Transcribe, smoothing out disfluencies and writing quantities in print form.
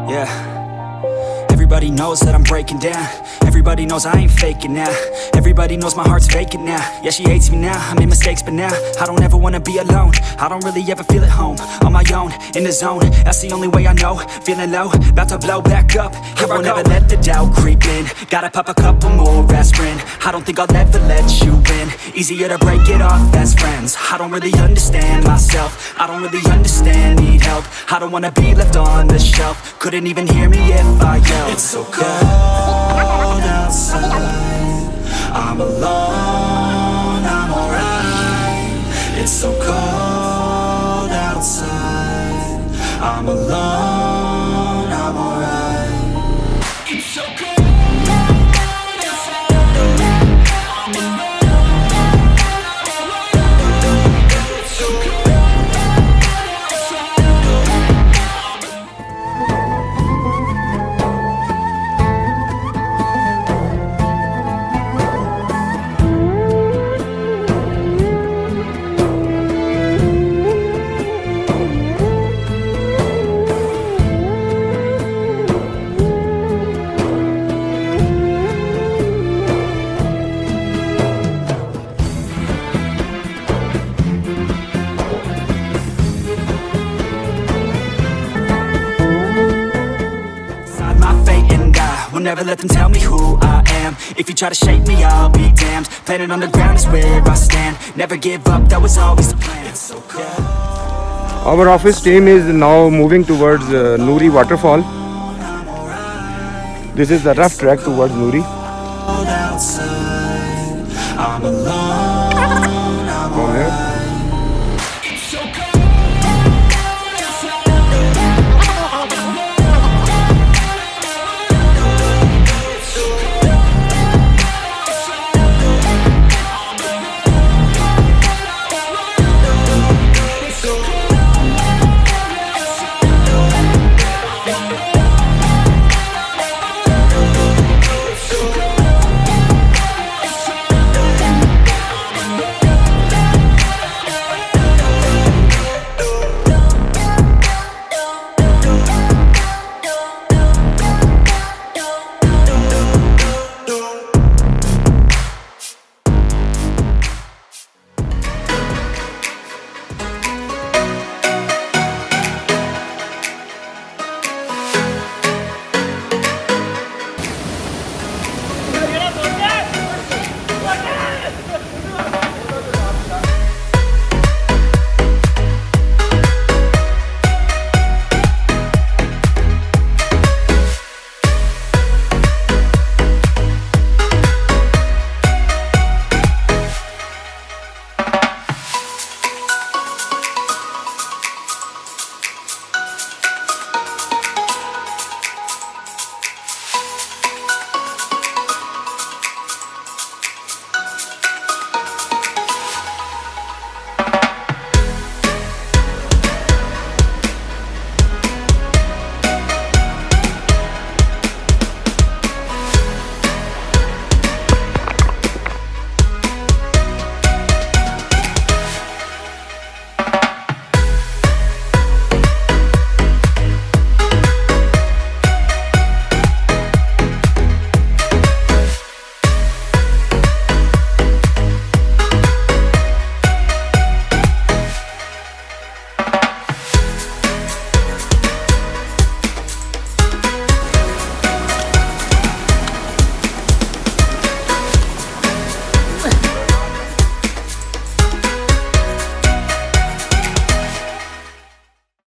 Yeah. Everybody knows that I'm breaking down. Everybody knows I ain't faking now. Everybody knows my heart's vacant now. Yeah, she hates me now, I made mistakes but now I don't ever wanna be alone. I don't really ever feel at home. On my own, in the zone, that's the only way I know. Feeling low, about to blow back up. I won't ever let the doubt creep in. Gotta pop a couple more aspirin. I don't think I'll ever let you in. Easier to break it off best friends. I don't really understand myself. I don't really understand, need help. I don't wanna be left on the shelf. Couldn't even hear me if I yelled. It's so cold outside, I'm alone, I'm alright. It's so cold outside, I'm alone, I'm alright. It's so cold outside, I'm alone, it's so cold outside. Will never let them tell me who I am. If you try to shake me, I'll be damned. Planet on the ground is where I stand. Never give up, that was always the plan. It's so cold. Our office team is now moving towards Noori Waterfall. This is the rough track towards Noori. Outside, I'm alone, I'm From here.